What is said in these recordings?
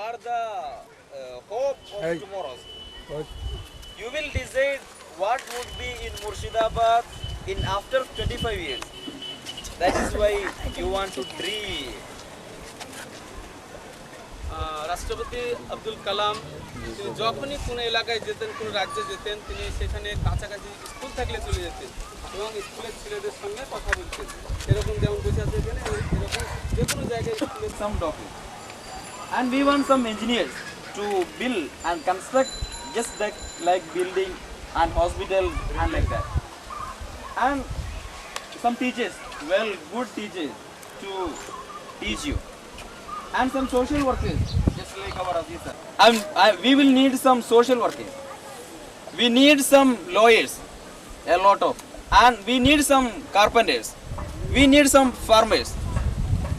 are the hope of tomorrow. You will decide what would be in Murshidabad in after 25 years. That is why you want to dream. রাষ্ট্রপতি আব্দুল কালাম তিনি যখনই কোনো এলাকায় যেতেন, কোনো রাজ্যে যেতেন, তিনি সেখানে কাছাকাছি স্কুল থাকলে চলে যেতেন এবং স্কুলের ছেলেদের সঙ্গে কথা বলতেন। এরকম যেমন বসে আছে এখানে, এরকম যে কোনো জায়গায় স্কুলের Some topic. And we want some engineers to build and construct just like building and hospital and like that. And some teachers, well, good teachers to teach you. And some social workers, just like our Aziz sir. And we will need some social workers. We need some lawyers, a lot of. And we need some carpenters. We need some farmers.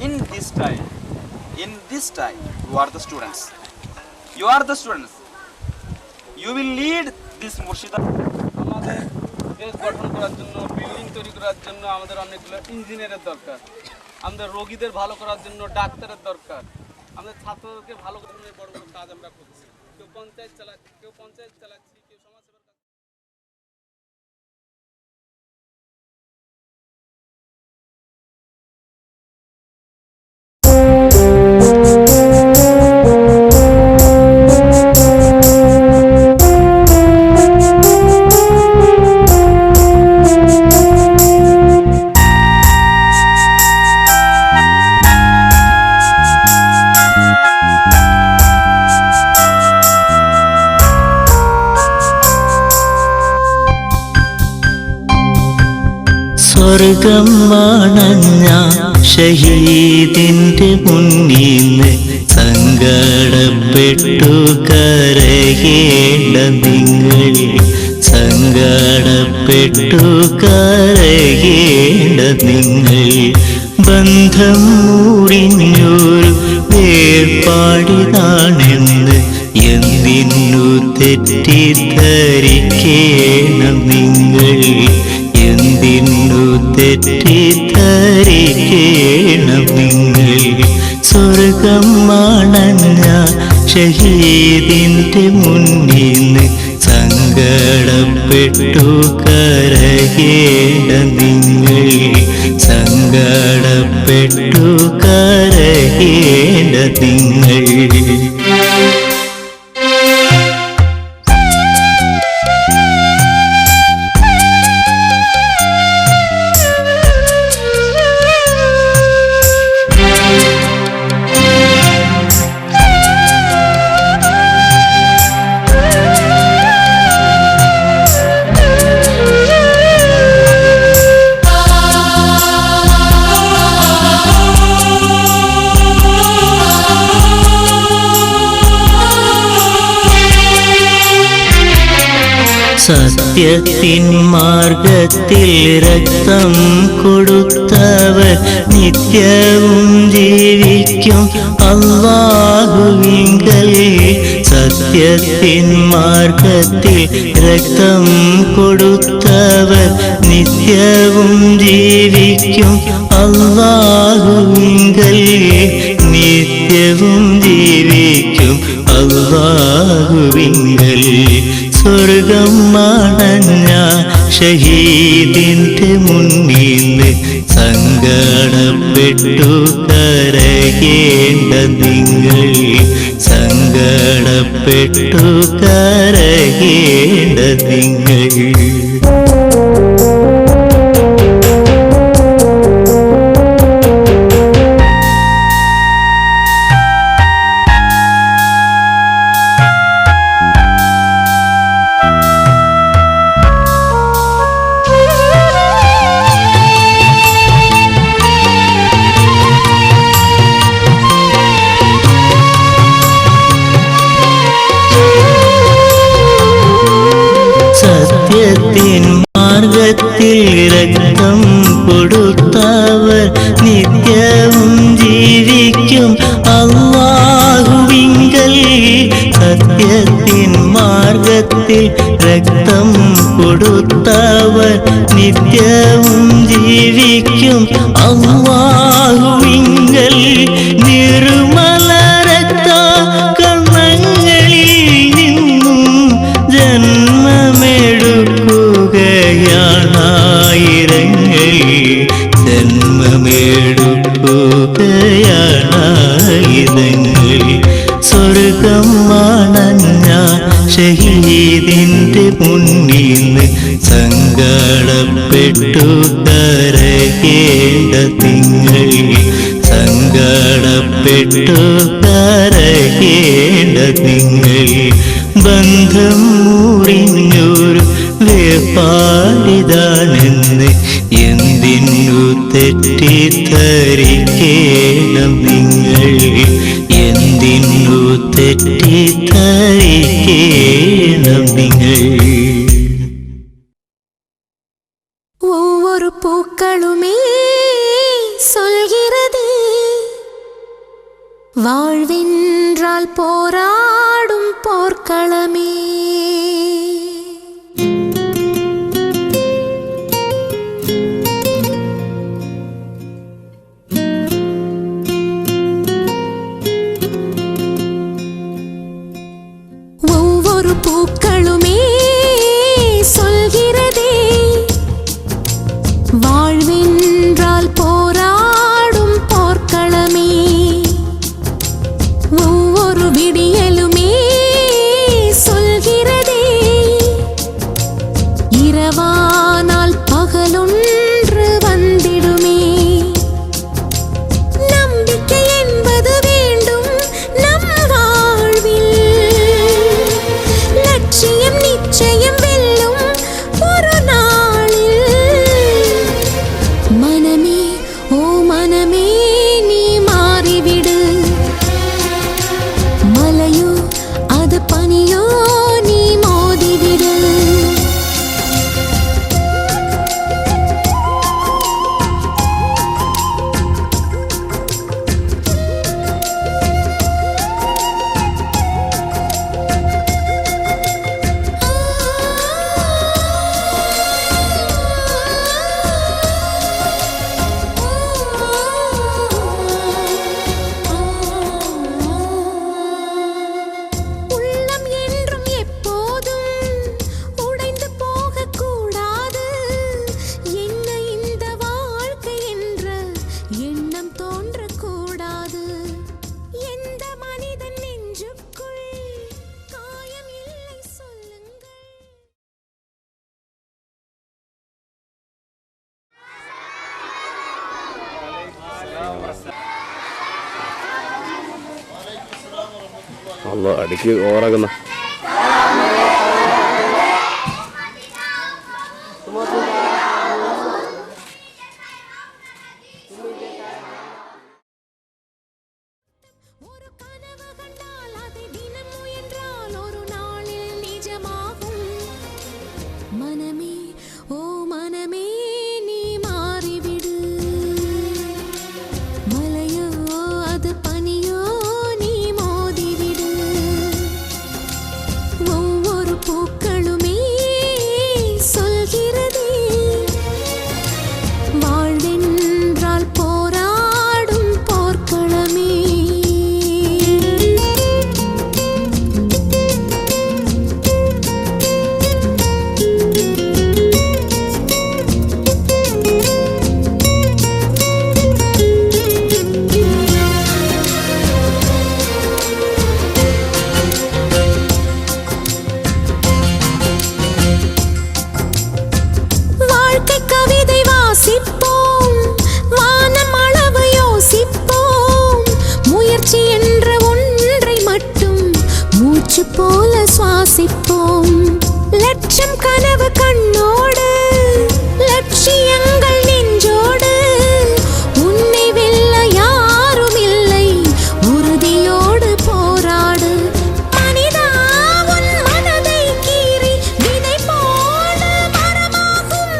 In this time, you are the students. You are the students. You will lead this Murshidabad. আমাদের দেশ গঠন করার জন্য, building তৈরি করার জন্য আমাদের অনেকগুলো ইঞ্জিনিয়ারের দরকার। আমাদের রোগীদের ভালো করার জন্য ডাক্তারের দরকার। আমাদের ছাত্রদেরকে ভালো করার জন্য বড় বড় কাজ আমরা করছি। কেউ পঞ্চায়েত চালাচ্ছি, কেউ সমাজসেবার কাজ। സ്വർഗം മണഞ്ഞ ഷഹീദിന്റെ മുന്നിന്ന് സങ്കടപ്പെട്ടു കരയേണ്ട നിങ്ങൾ, സങ്കടപ്പെട്ടു കരയേണ്ട നിങ്ങൾ. ബന്ധം മുറിഞ്ഞൊരു വേർപാടിതാണെന്ന് എന്തിനു തെറ്റിദ്ധരിക്കേണം നിങ്ങൾ, എന്തിനു തെറ്റിദ്ധരിക്കേണം നിങ്ങൾ. സ്വർഗം മണഞ്ഞ ഷഹീദിന്റെ മുന്നിന്ന് സങ്കടപ്പെട്ടു കരയേണ്ട നിങ്ങൾ, സങ്കടപ്പെട്ടു കരയേണ്ട നിങ്ങൾ. സത്യത്തിൻ മാർഗത്തിൽ രക്തം കൊടുത്തവർ നിത്യവും ജീവിക്കും അല്ലാഹുവിങ്കൽ. സത്യത്തിൻ മാർഗത്തിൽ രക്തം കൊടുത്തവർ നിത്യവും ജീവിക്കും അല്ലാഹുവിങ്കൽ, നിത്യവും ജീവിക്കും അല്ലാഹുവിങ്കൽ. സ്വർഗം മണഞ്ഞ ഷഹീദിന്റെ മുന്നിന്ന് സങ്കടപ്പെട്ടു കരയേണ്ട നിങ്ങൾ, സങ്കടപ്പെട്ടു കരയേണ്ട നിങ്ങൾ. സത്യത്തിൻ മാർഗത്തിൽ രക്തം കൊടുത്തവർ നിത്യവും ജീവിക്കും അല്ലാഹുവിങ്കൽ. സത്യത്തിൻ മാർഗത്തിൽ രക്തം കൊടുത്തവർ നിത്യവും ജീവിക്കും അല്ലാഹുവിങ്കൽ. നിർമ്മല രക്ത വിട്ടു കരയേണ്ട നിങ്ങൾ ബന്ധം മുറിഞ്ഞൊരു വേർപാടിതാണെന്ന് എന്തിനു തെറ്റിദ്ധരിക്കേണം നിങ്ങൾ എന്തിനു തെറ്റിദ്ധരിക്കേണം നിങ്ങൾ ஒவ்வொரு பூக்களுமே சொல்கிறது வாழ்வென்றால் போராடும் போர்க்களமே. ஒவ்வொரு பூக்களுமே சொல்கிறதே வாழ்வென்றால் போராடும் போர்க்களமே. ஒவ்வொரு விடியலுமே சொல்கிறதே இரவானால் பகலொன்று வந்திடுமே. நம்பிக்கை என்பது வேண்டும் நம் வாழ்வில் லட்சியம் நிச்சயம் வெல்லும் ஒரு நாளில். மனமே ஓ மனமே நீ மாறிவிடு மலையோ அது பனியோ நீ மோதிவிடு. உள்ளம் என்றும் எப்போதும் உடைந்து போகக்கூடாது. என்ன இந்த வாழ்க்கை என்ற எண்ணம் தோன்றக்கூடாது. எந்த மனிதன் நெஞ்சுக்குள் காயம் இல்லை சொல்லுங்கள். അല്ല അടിക്ക് ഓവറാക്കുന്ന ஒரு கனவு கண்டால் அதை தினம் முயன்றால் ஒரு நாளில் நிஜமாகும். மனமே ஓ மனமே நீ மாறிவிடு மலையோ அது பனியோ நீ மோதிவிடு. ஒவ்வொரு பூக்களுமே சொல்கிறதே வாழ்வென்றால் போராடும் போர்க்களமே. வாழ்க்கை கவிதை வாசிப்போம் வானம் அளவு யோசிப்போம். முயற்சி என்ற ஒன்றை மட்டும் மூச்சு போல சுவாசிப்போம். லட்சம் கனவு கண்ணோடு லட்சியங்கள் நெஞ்சோடு உன்னை வெல்ல யாரும் இல்லை உறுதியோடு போராடு. மனிதா உன் மனதை கீறி விதை போல மரமாகும்.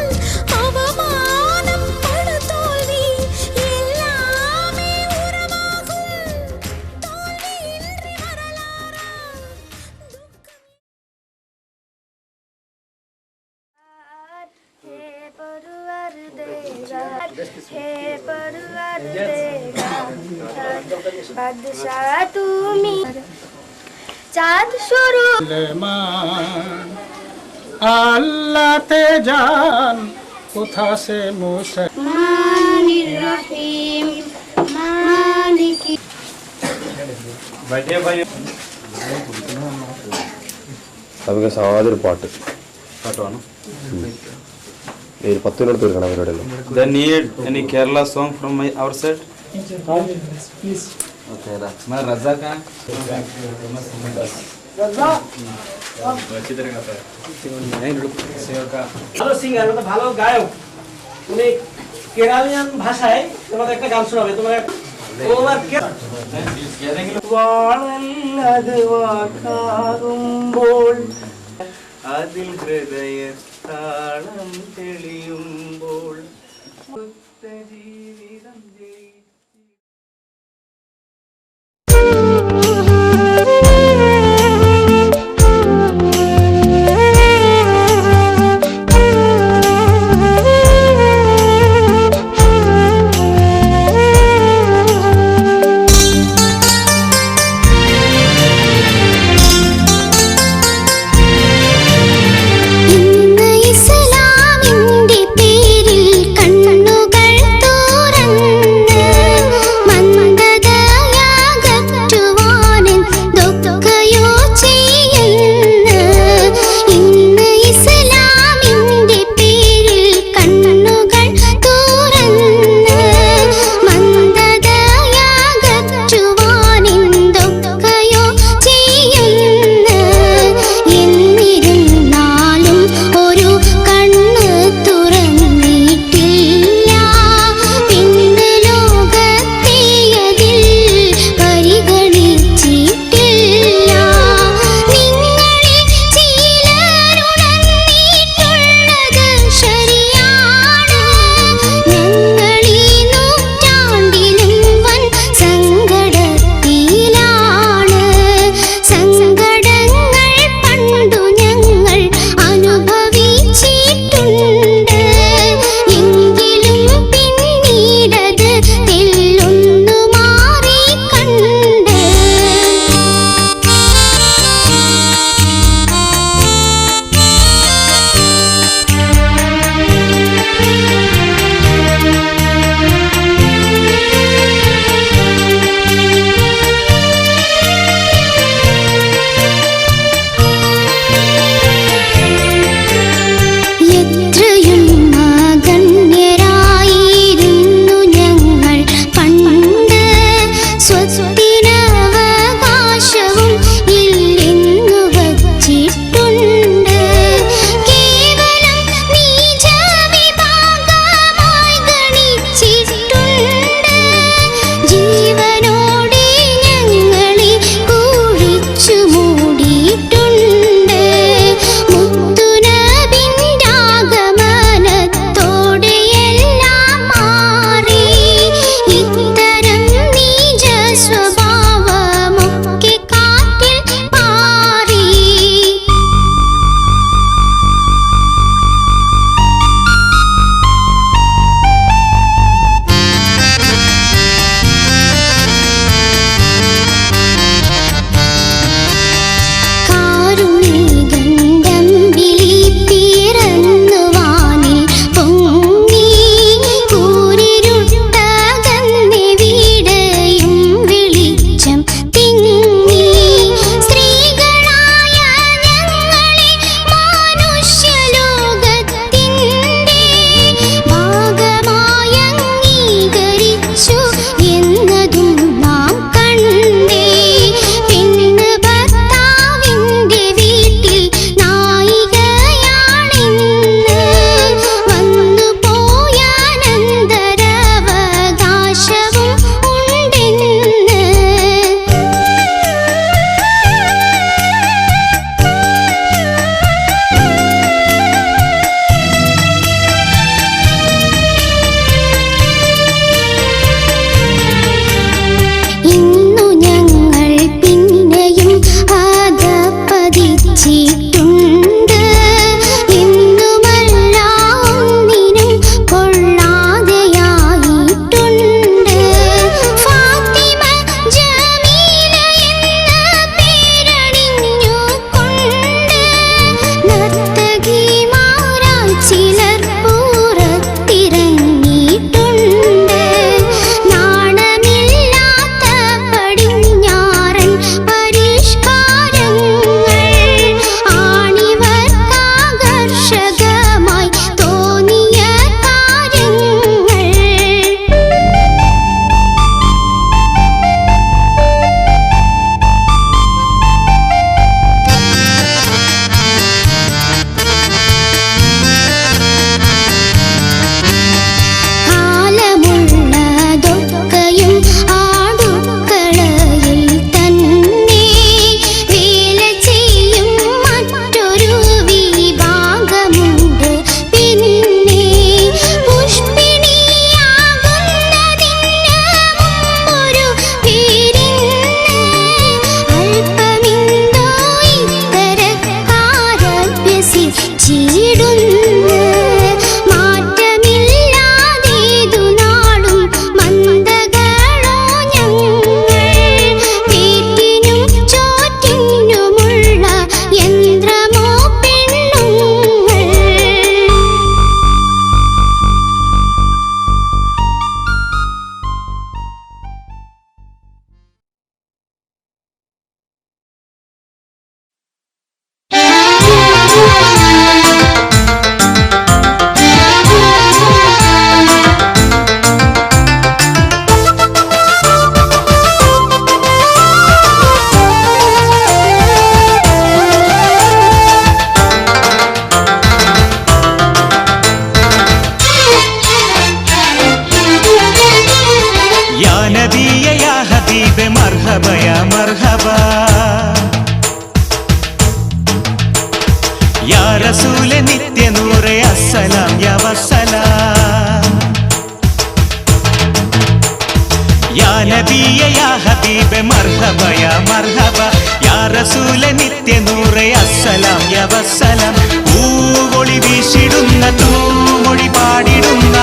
அவமானம் படு தோல்வி எல்லாமே உரமாகும். தோல்வியின்றி வரலாறா துக்கம். বাদশাহ তুমি চাঁদ শুরু আল্লাহতে জান কোথা সে মুসা মানির রহিম মালিকি നമുക്ക് സാതൊരു പാട്ട് ഒരു 10 മിനിറ്റ് തീർക്കണം അവരുടെ They need any Kerala song from our side? मैं रजा का ভালো সিঙ্গার মানে ভালো গায়ক উনি কেরালিয়ান ভাষায় তোমাদের একটা গান শোনাবে তোমার വാഴല്ലത് വാക്കാകുമ്പോൾ അതിൽ ഹൃദയത്താളം തെളിയുമ്പോൾ ജീവിതം ഇന്ന് ഇസ്ലാമിന്റെ പേരിൽ കണ്ണുകൾ മർഹബ യാ മർഹബ യാ റസൂലെ നിത്യനൂറെ അസ്സലാം യാ വസ്സലാം പൂവൊളി വീശിടുന്ന തൂമൊഴി പാടിടുന്ന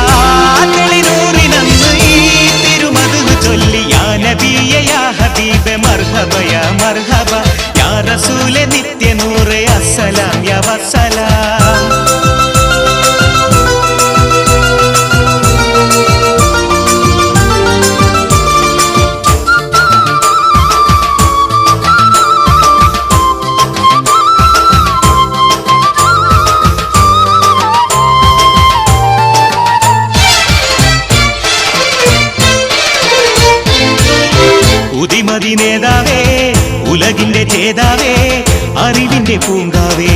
തെളിനൂറിനന്ന് ഈ തിരുമധു ചൊല്ലി യാ നബിയെ യാ ഹബീബെ മർഹബ യാ മർഹബ യാ റസൂലെ നിത്യനൂറെ അസ്സലാം യാ വസ്സലാം. ഉദിമതി നേതാവേ ഉലകിന്റെ ജേതാവേ അറിവിന്റെ പൂങ്കാവേ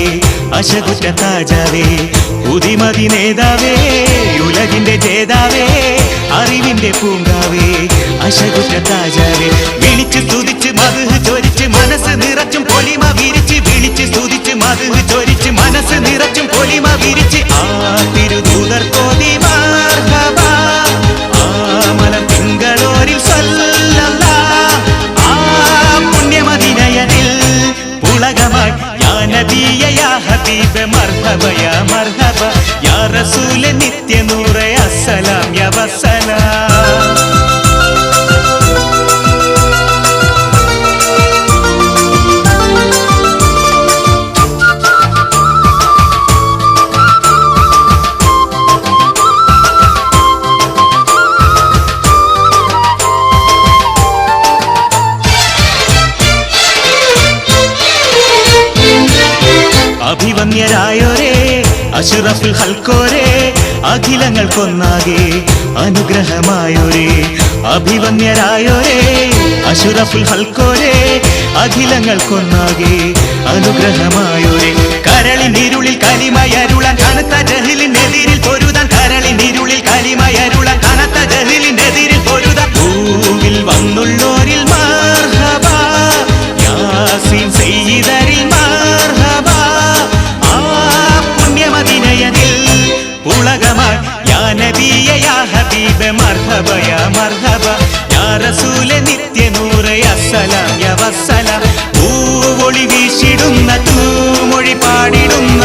അശകുറ്റ താജാവേ ഉദിമതി നേതാവേ ഉലകിന്റെ ജേതാവേ അറിവിന്റെ പൂങ്കാവേ അശകുറ്റ താജാവേ വിളിച്ച് സ്തുതിച്ച് മധു ചൊരിച്ച് മനസ്സ് നിറച്ചും പൊലിമ വിരിച്ച് വിളിച്ച് സ്തുതിച്ച് മധു ചൊരിച്ച് മനസ്സ് നിറച്ചും പൊലിമ വിരിച്ച് ആ തിരുദൂതർ കോതി മർഹബ ആ മലം തിങ്കളോരിൽ പുളകമായി യാ നബിയെ യാ ഹബീബെ മർഹബ യാ മർഹബ യാ റസൂലെ നിത്യനൂറെ അസ്സലാം യാ വസ്സലാം. അഭിവന്യരായോരേ അഷ്റഫുൽ ഹൽക്കോരേ അഖിലങ്ങൾക്കൊന്നാകെ അനുഗ്രഹമായോരേ അഭിവന്യരായോരേ അഷ്റഫുൽ ഹൽക്കോരേ അഖിലങ്ങൾക്കൊന്നാകെ അനുഗ്രഹമായോരേ കരളിനിരുളിൽ കലിമയരുളാൻ കനത്ത ജഹലിനെതിരിൽ പൊരുതാൻ കരളിനിരുളിൽ കലിമയരുളാൻ കനത്ത ജഹലിനെതിരിൽ പൊരുതാൻ ഭൂവിൽ വന്നുള്ളോരിൽ മർഹബ യാസീൻ സയ്യിദരിൽ മർഹബ പുളകമായി യാ നബിയെ യാ ഹബീബെ മർഹബ യാ മർഹബ യാ റസൂലെ നിത്യനൂറെ അസ്സലാം യാ വസ്സലാം പൂവൊളി വീശിടുന്ന തൂമൊഴി പാടിടുന്ന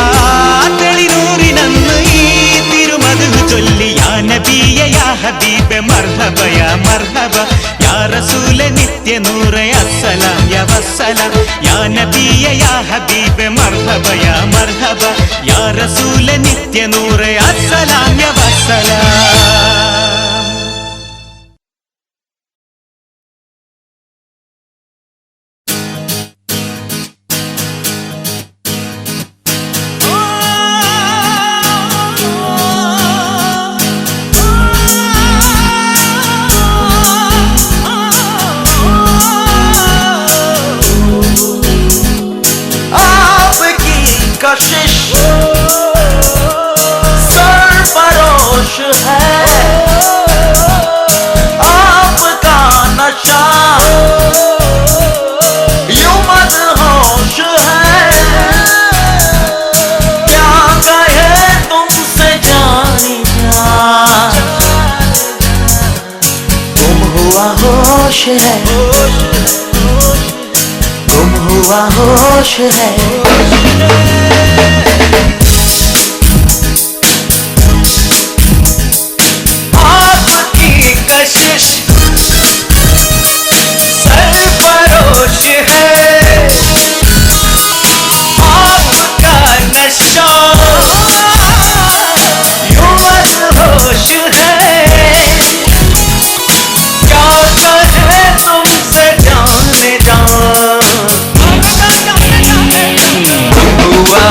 തെളിനൂറിനന്ന് ഈ തിരുമധു ചൊല്ലി യാ നബിയെ യാ ഹബീബെ മർഹബ യാ മർഹബ യാ റസൂലെ നിത്യനൂറെ അസ്സലാം യാ വസ്സലാം യാ നബിയെ യാ ഹബീബെ മർഹബ യാ മർഹബ യാ റസൂലെ നിത്യനൂറെ അസ്സലാം യാ വസ്സലാം. कशिश सरफरोश है आपका नशा यूं मदहोश है क्या कहे तुमसे जानी जान गुम हुआ होश है गुम हुआ होश है आपकी कशिश सरफरोश है आपका नशा यूं मदहोश है क्या कहे तुमसे जाने जान हुआ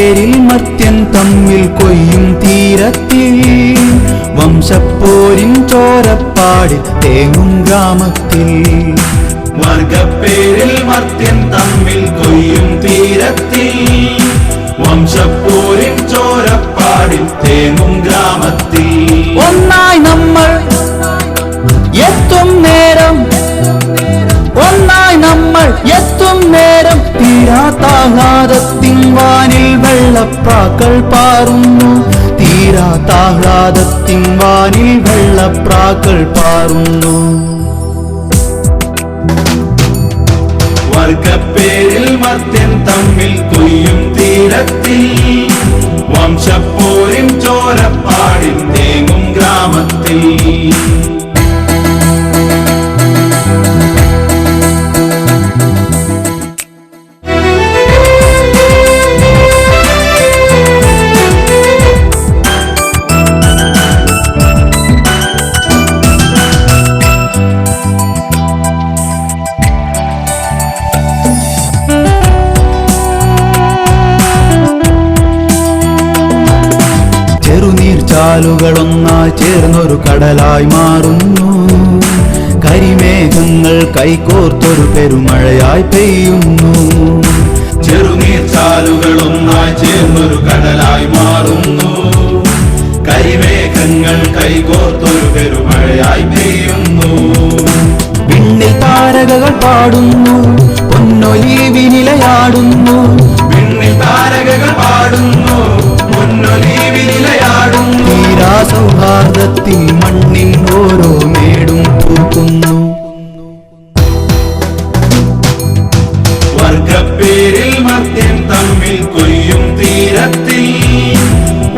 വർഗപ്പേരിൽ മർത്യൻ തമ്മിൽ കൊയ്യും തീരത്തിൽ വംശപ്പോരിൻ ചോരപ്പാടിൽ തേങ്ങും ഗ്രാമത്തിൽ വർഗപ്പേരിൽ മർത്യൻ തമ്മിൽ കൊയ്യും തീരത്തിൽ വംശപ്പോരിൻ ചോരപ്പാടിൽ തേങ്ങും ഗ്രാമത്തിൽ ഒന്നായി നമ്മൾ എത്തും നേരം ഒന്നായി നമ്മൾ എത്തും നേരം തീരാത്താഹ്ലാദത്തിൻ വാനിൽ വെള്ളപ്രാക്കൾ പാറുന്നു തീരാത്താഹ്ലാദത്തിൻ വാനിൽ വെള്ളപ്രാക്കൾ പാറുന്നു വർഗപ്പേരിൽ മർത്യൻ തമ്മിൽ കൊയ്യും തീരത്തിൽ വംശപ്പോരിൻ ചോരപ്പാടിൽ തേങ്ങും ഗ്രാമത്തിൽ ചാലുകളൊന്നായി ചേർന്നൊരു കടലായി മാറുന്നു കരിമേഘങ്ങൾ കൈകോർത്തൊരു പെരുമഴയായി പെയ്യുന്നു ചെറുനീർ ചാലുകളൊന്നായി ചേർന്നൊരു കടലായി മാറുന്നു കരിമേഘങ്ങൾ കൈകോർത്തൊരു പെരുമഴയായി പെയ്യുന്നു വിണ്ണിൽ താരകകൾ പാടുന്നു പൊന്നൊലിവിനിലയാടുന്നു വിണ്ണിൽ താരകകൾ പാടുന്നു പൊന്നൊലിവിനിലയാടുന്നു തീരാ സൗഹാർദ്ദത്തിൽ മണ്ണിൻ ഓരോ മേടും പൂക്കുന്നു വർഗപ്പേരിൽ മർത്യൻ തമ്മിൽ കൊയ്യും തീരത്തിൽ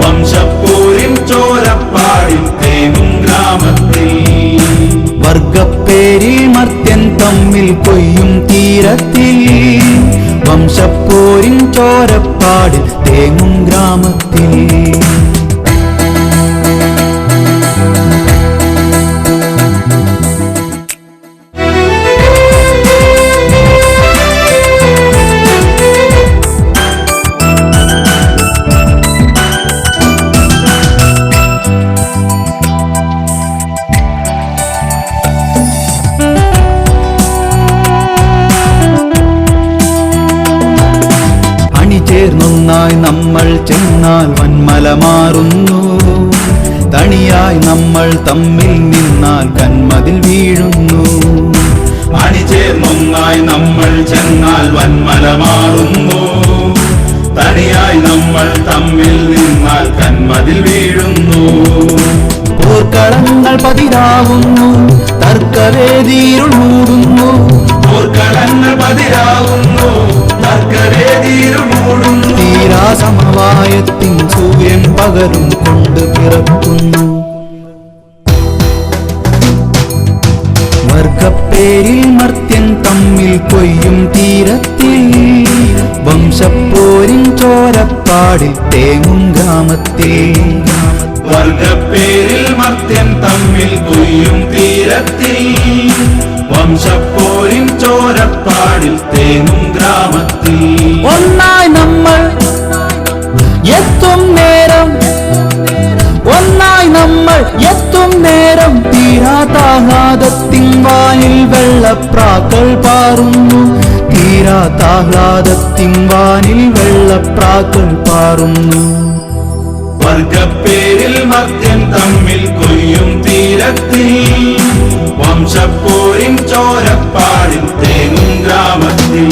വംശപ്പോരിൻ ചോരപ്പാടിൽ തേങ്ങും ഗ്രാമത്തിൽ വർഗപ്പേരിൽ മർത്യൻ തമ്മിൽ കൊയ്യും തീരത്തിൽ വംശപ്പോരിൻ ചോരപ്പാടിൽ തേങ്ങും ഗ്രാമത്തിൽ ചേർന്നൊന്നായി നമ്മൾ ചെന്നാൽ വന്മല മാറുന്നു തണിയായി നമ്മൾ തമ്മിൽ നിന്നാൽ കന്മതിൽ വീഴുന്നു അണിചേർന്നൊന്നായി നമ്മൾ ചെന്നാൽ വന്മല മാറുന്നു തണിയായി നമ്മൾ തമ്മിൽ നിന്നാൽ കന്മതിൽ വീഴുന്നു പോർക്കളങ്ങൾ പതിരാവുന്നു തർക്കവേദിയിൽ മൂടുന്നു പോർക്കളങ്ങൾ പതിരാവുന്നു തർക്കവേദിയിൽ മൂടുന്നു തീരാ സമവായത്തിൻ സൂര്യൻ പകലും കൊണ്ട് പിറക്കുന്നു വർഗപ്പേരിൽ മർത്യൻ തമ്മിൽ കൊയ്യും തീരത്തിൽ വംശപ്പോരിൻ ചോരപ്പാടിൽ തേങ്ങും ഗ്രാമത്തിൽ വർഗപ്പേരിൽ മർത്യൻ തമ്മിൽ കൊയ്യും തീരത്തിൽ വംശപ്പോരിൻ ചോരപ്പാടിൽ തേങ്ങും ഗ്രാമത്തിൽ ഒന്നായി നമ്മൾ എത്തും നേരം ഒന്നായി നമ്മൾ എത്തും നേരം തീരാത്താഹ്ലാദത്തിൻ വാനിൽ വെള്ളപ്രാക്കൾ പാറുന്നു തീരാത്താഹ്ലാദത്തിൻ വാനിൽ വെള്ളപ്രാക്കൾ പാറുന്നു വർഗപ്പേരിൽ മർത്യൻ തമ്മിൽ കൊയ്യും തീരത്തിൽ വംശപ്പോരിൻ ചോരപ്പാടിൽ തേങ്ങും ഗ്രാമത്തിൽ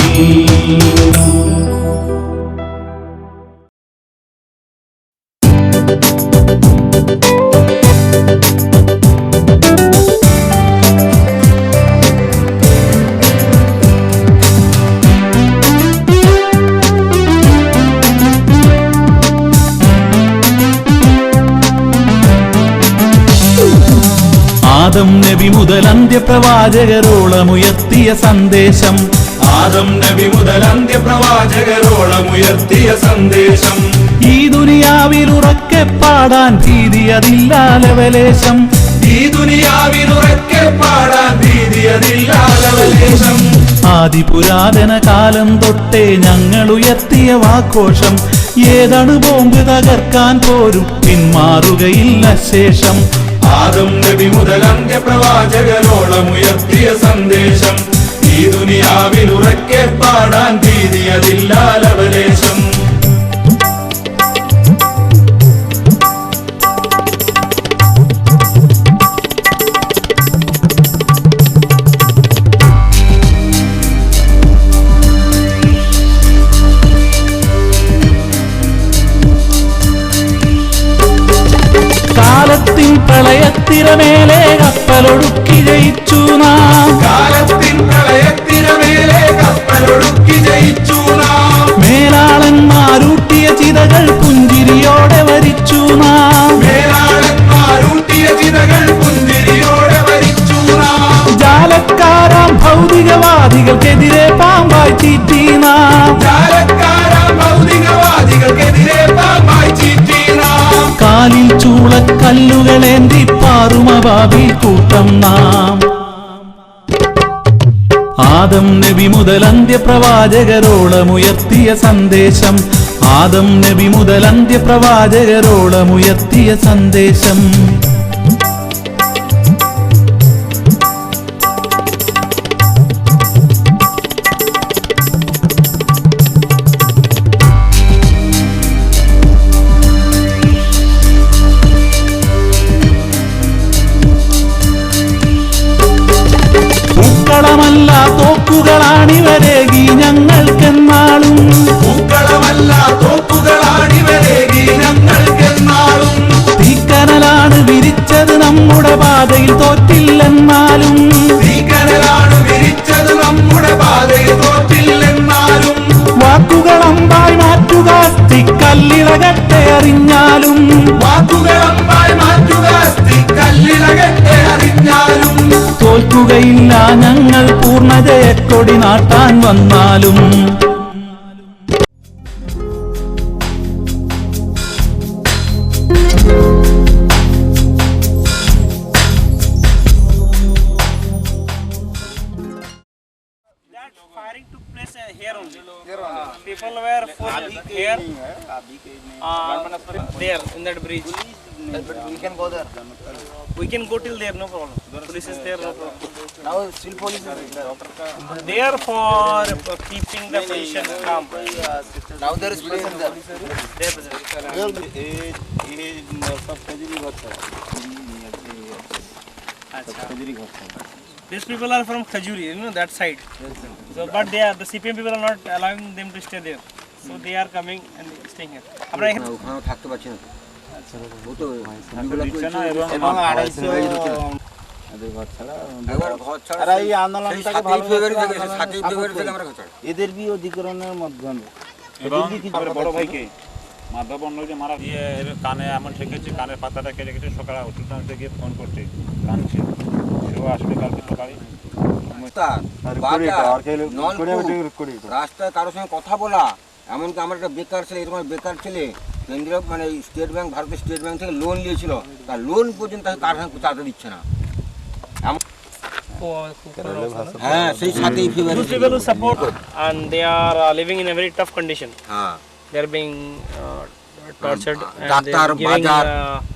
ആദം നബി മുതൽ അന്ത്യപ്രവാചകരോളമുയർത്തിയ സന്ദേശം ആദം നബി മുതൽ അന്ത്യപ്രവാചകരോളമുയർത്തിയ സന്ദേശം ഈ ദുനിയാവിൽ ഉറക്കെ പാടാൻ ഭീതി അതില്ല ലവലേശം ഈ ദുനിയാവിൽ ഉറക്കെ പാടാൻ ഭീതി അതില്ല ലവലേശം ആദിപുരാതന കാലം തൊട്ടേ ഞങ്ങൾ ഉയർത്തിയ വാഘോഷം ഏതാണ് ബോംബ് തകർക്കാൻ പോരും പിന്മാറുകയില്ല ശേഷം. ആദം നബി മുതൽ അന്ത്യപ്രവാചകരോളമുയർത്തിയ സന്ദേശം ഈ ദുനിയാവിൽ ഉറക്കെ പാടാൻ ഭീതിയതില്ല ലവലേശം. കാലത്തിൻ പ്രളയത്തിരമേലെ കപ്പലൊടുക്കി ജയിച്ചു നാം. കാലത്തിൻ പ്രളയത്തിരമേലെ കപ്പലൊടുക്കി ജയിച്ചു നാം. മേലാളന്മാരൂട്ടിയ ചിതകൾ പുഞ്ചിരിയോടെ വരിച്ചു നാം. മേലാളന്മാരൂട്ടിയ ചിതകൾ പുഞ്ചിരിയോടെ വരിച്ചു നാം. ജാലക്കാരാം ഭൗതികവാദികൾക്കെതിരെ പാമ്പായി ചീറ്റി നാം. ജാലക്കാരാം ഭൗതികവാദികൾക്കെതിരെ പാമ്പായി ചീറ്റി നാം. കാലിൽ ചൂളക്കല്ലുകളേന്തി പാറുമബാബിൽ കൂട്ടം നാം. ആദം നബി മുതൽ അന്ത്യപ്രവാചകരോളമുയർത്തിയ സന്ദേശം. ആദം നബി മുതൽ അന്ത്യപ്രവാചകരോളമുയർത്തിയ സന്ദേശം. പൂക്കളമല്ല തോക്കുകളാണിവരേകി ഞങ്ങൾക്കെന്നാളും. പൂക്കളമല്ല തോക്കുകളാണിവരേകി ഞങ്ങൾക്കെന്നാളും. തീക്കനലാണ് വിരിച്ചത് നമ്മുടെ പാതയിൽ തോറ്റില്ലെന്നാലും. തീക്കനലാണ് വിരിച്ചത് നമ്മുടെ പാതയിൽ തോറ്റില്ലെന്നാലും. വാക്കുകളമ്പായി മാറ്റുക കല്ലിളകട്ടെ അറിഞ്ഞാലും. വാക്കുകളമ്പായി മാറ്റുക കല്ലിളകട്ടെ അറിഞ്ഞാലും. തോൽക്കുകയില്ല ഞങ്ങൾ പൂർണ്ണജയക്കൊടി നാട്ടാൻ വന്നാലും. Firing took place here only. People were full here. There in that bridge. We can go there. We can go till there, no problem. Police is there, no problem. Now still police is there. They are for keeping the position calm. Now there is present there. They are present. These people are from Khajuri, you know that side. So, but they are the CPM people are not allowing them to stay there. So they are coming and staying here. আমরা এখানে ওখানে থাকতে পারছি না। এদের B অধিকরণের মাধ্যমে বড় ভাইকে মাধব অন্য যে মারা দিয়ে কানে এমন ঠেকেছে, কানের পাতাটা কেটে কেটে সকালে ওষুধ আনতে গিয়ে ফোন করছে কানছে, সেও আসবে কালকে সকালে। রাস্তায় কারোর সঙ্গে কথা বলা, এমনকি আমার একটা বেকার ছেলে, এরকম বেকার ছেলে কেন্দ্রীয় মানে স্টেট ব্যাংক, ভারতের স্টেট ব্যাংক থেকে লোন নিয়েছিল, তার লোন পর্যন্ত কার সঙ্গে চাঁদা দিচ্ছে না। হ্যাঁ, সেই 7ই ফেব্রুয়ারি। Those people who support and they are living in a very tough condition. হ্যাঁ, They are being tortured and doctor, they are giving বাজার,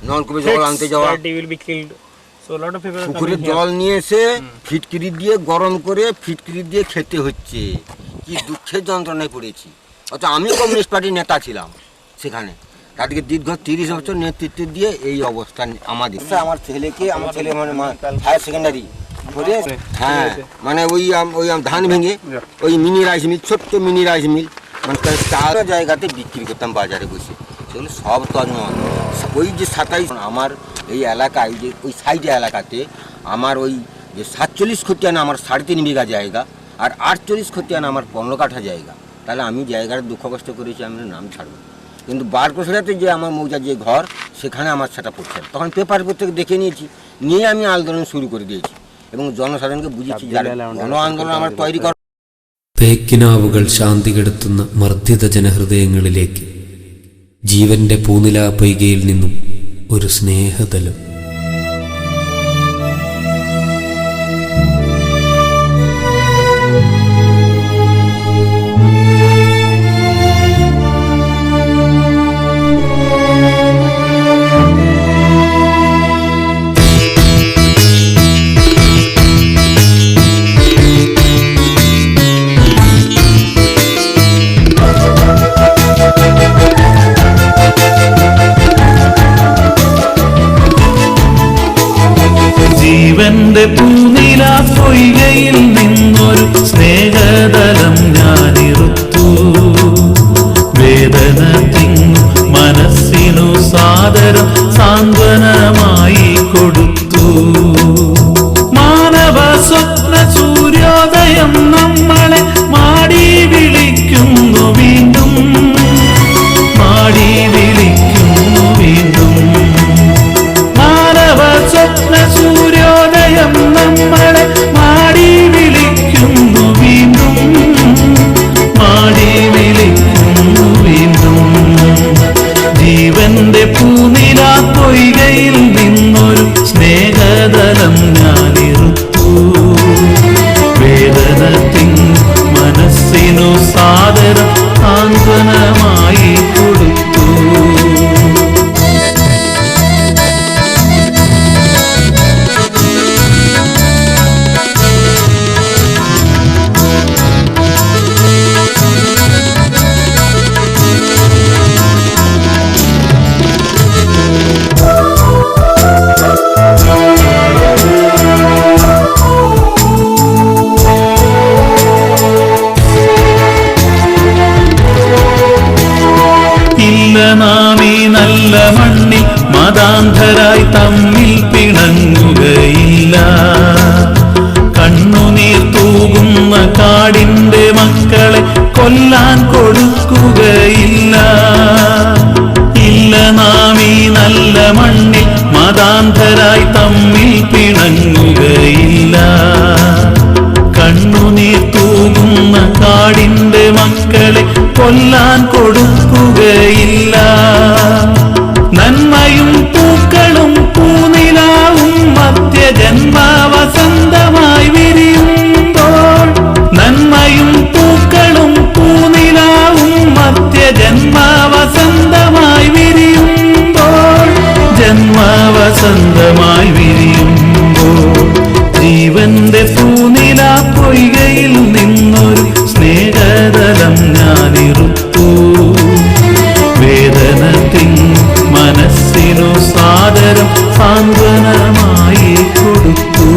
নলকূপে জল আনতে যাওয়া, that they will be killed. So a lot of people are পুকুরের coming here. জল নিয়ে এসে ফিটকিরি দিয়ে গরম করে ফিটকিরি দিয়ে খেতে হচ্ছে। কি দুঃখের যন্ত্রণায় পড়েছি। অথচ আমি কমিউনিস্ট পার্টির নেতা ছিলাম সেখানে, তাদেরকে দীর্ঘ 30 বছর নেতৃত্ব দিয়ে এই অবস্থান আমাদের। আমার ছেলেকে, আমার ছেলে মানে হায়ার সেকেন্ডারি করে, হ্যাঁ মানে ওই ধান ভেঙে ওই মিনি রাইস মিল, ছোট্ট মিনি রাইস মিল, মানে 4 জায়গাতে বিক্রি করতাম বাজারে বসে। সেগুলো সব তো নয়। ওই যে 27 আমার এই এলাকায়, যে ওই সাইডে এলাকাতে আমার ওই যে 47 খতিয়ান আমার 3.5 বিঘা জায়গা, আর 48 খতিয়ান আমার 15 কাঠা জায়গা। তাহলে আমি জায়গার দুঃখ কষ্ট করেছি, আমি নাম ছাড়ব। কিন্তু বারকোশাতে যে আমার মৌজার যে ঘর, সেখানে আমার সেটা পড়ছে। তখন পেপার পত্রিকা দেখে নিয়েছি, নিয়ে আমি আন্দোলন শুরু করে দিয়েছি এবং ജനസാധാരണക്ക് বুঝিয়েছি গণ আন্দোলন আমার তৈরি করা। പേക്കിനാവുകൾ ശാന്തി കെടുത്തുന്ന മർദ്ദിത ജനഹൃദയങ്ങളിലേക്ക് ജീവന്റെ പൂനിലാ പൊയ്കയിൽ നിന്നും ഒരു സ്നേഹതലം. ജീവന്റെ പൂനില പൊയ്കയിൽ നിന്നൊരു സ്നേഹതലം ഞാനിറുത്തു. വേദന തിങ്ങും മനസ്സിനു സാദരം സാന്ത്വനമായി കൊടുത്തു. മാനവ സ്വപ്ന സൂര്യോദയം നമ്മളെ മാടി വിളിക്കുന്നു വീണ്ടും, മാടി വിളിക്കുന്നു വീണ്ടും. മാനവ സ്വപ്ന സൂര്യോദയം നമ്മളെ മാടി വിളിക്കുന്നു വീണ്ടും, മാടി വിളിക്കുന്നു വീണ്ടും. ജീവന്റെ പൂനില പൊയ്കയിൽ നിന്നൊരു സ്നേഹതലം ഞാനിറുത്തു. വേദന തിങ്ങും മനസ്സിനു സാദരം സാന്ത്വനമായി കൊടുത്തു. നാമീ നല്ല മണ്ണിൽ മതാന്ധരായി തമ്മിൽ പിണങ്ങുകയില്ല. കണ്ണുനീർ തൂകുന്ന കാടിന്റെ മക്കളെ കൊല്ലാൻ കൊടുക്കുകയില്ല. ഇല്ല നാമീ നല്ല മണ്ണിൽ മതാന്ധരായി തമ്മിൽ പിണങ്ങുകയില്ല. കണ്ണുനീർ തൂകുന്ന കാടിന്റെ മക്കളെ കൊല്ലാൻ കൊടുക്കുകയില്ല. നന്മയും പൂക്കളും പൂനിലാവും മധ്യജന്മവസന്തമായി വിരിയുമ്പോൾ, നന്മയും പൂക്കളും പൂനിലാവും മധ്യജന്മവസന്തമായി വിരിയുമ്പോൾ, ജന്മവസന്തമായി വിരിയുമ്പോൾ ജീവന്റെ പൂനില പൊയ്കയിൽ നിന്നൊരു സ്നേഹതലം ഞാനിറുത്തു. വേദന തിങ്ങും മനസ്സിനു സാദരം സാന്ത്വനമായി കൊടുത്തു.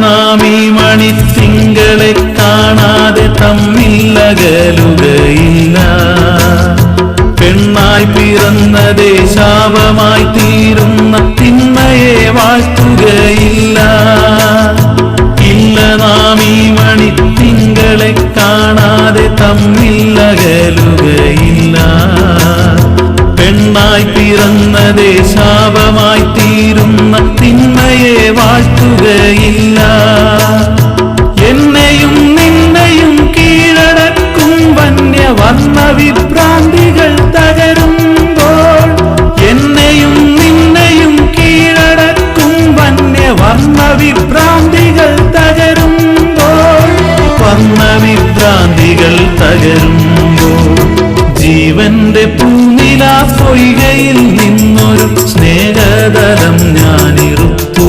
നാമീ മണിത്തിങ്കളെ കാണാതെ തമ്മിൽ അകലുകയില്ല. പെണ്ണായി പിറന്നതേ ശാപമായി തീരുന്ന തിന്മയെ വാഴ്ത്തുകയില്ല. ഇല്ല നാമീ മണിത്തിങ്കളെ കാണാതെ തമ്മിൽ അകലുകയില്ല. പെണ്ണായി പിറന്നതേ ശാപമായി തീരുന്ന തിന്മയെ വാഴ്ത്തുകയില്ല. എന്നെയും നിന്നെയും കീഴടക്കും വന്യവർണ്ണ വിഭ്രാന്തികൾ തകരുമ്പോൾ, എന്നെയും നിന്നെയും കീഴടക്കും വന്യവർണ്ണ വിഭ്രാന്തികൾ തകരുമ്പോൾ, വർണ്ണവിഭ്രാന്തികൾ തകരുമ്പോൾ ജീവന്റെ പൂനില പൊയ്കയിൽ നിന്നൊരു സ്നേഹതലം ഞാനിറുത്തു.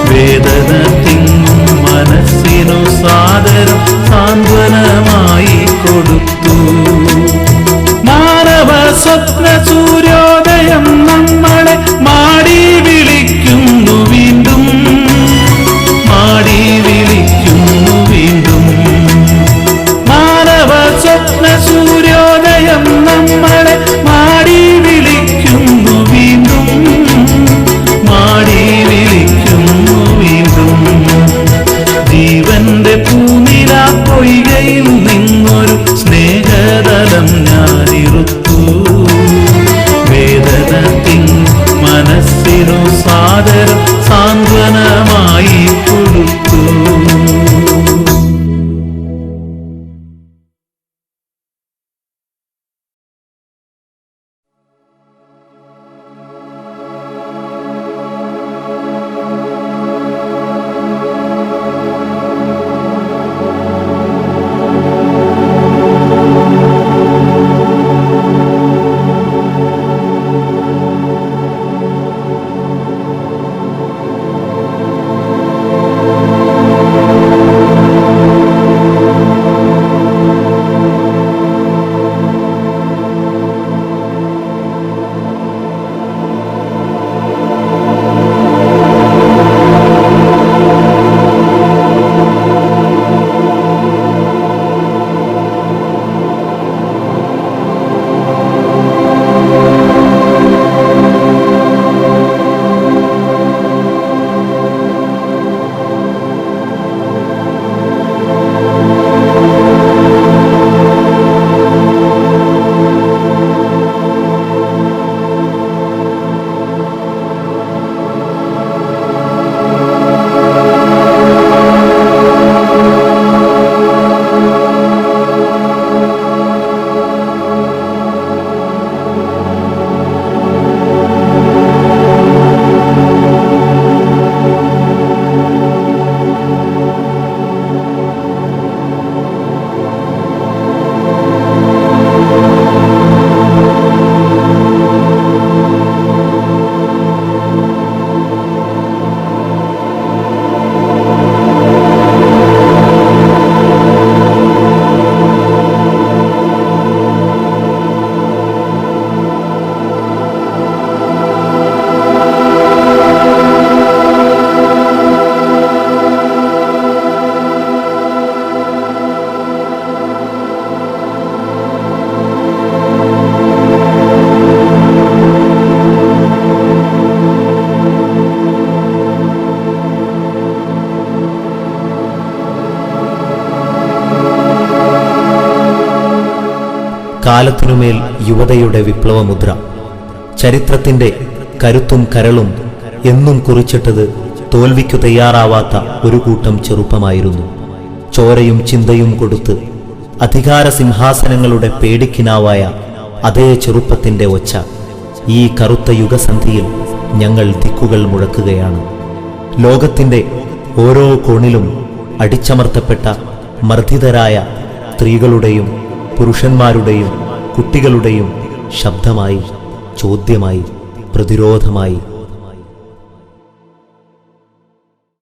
വേദന തിങ്ങും മനസ്സിനു സാദരം സാന്ത്വനമായി കൊടുത്തു. മാനവ സ്വപ്ന സൂര്യോദയം നമ്മളെ മാടി വിളിക്കുന്നു വീണ്ടും, മാടി വിളിക്കുന്നു വീണ്ടും. മാനവ സ്വപ്ന സൂര്യോദയം നമ്മളെ മാടി വിളിക്കുന്നു വീണ്ടും. കാലത്തിനുമേൽ യുവതയുടെ വിപ്ലവമുദ്ര. ചരിത്രത്തിൻ്റെ കരുത്തും കരളും എന്നും കുറിച്ചിട്ടത് തോൽവിക്കു തയ്യാറാവാത്ത ഒരു കൂട്ടം ചെറുപ്പമായിരുന്നു. ചോരയും ചിന്തയും കൊടുത്ത് അധികാര സിംഹാസനങ്ങളുടെ പേടിക്കിനാവായ അതേ ചെറുപ്പത്തിൻ്റെ ഒച്ച ഈ കറുത്ത യുഗസന്ധിയിൽ ഞങ്ങൾ ദിക്കുകൾ മുഴക്കുകയാണ്. ലോകത്തിൻ്റെ ഓരോ കോണിലും അടിച്ചമർത്തപ്പെട്ട മർദ്ദിതരായ സ്ത്രീകളുടെയും പുരുഷന്മാരുടെയും കുട്ടികളുടെയും ശബ്ദമായി, ചോദ്യമായി, പ്രതിരോധമായി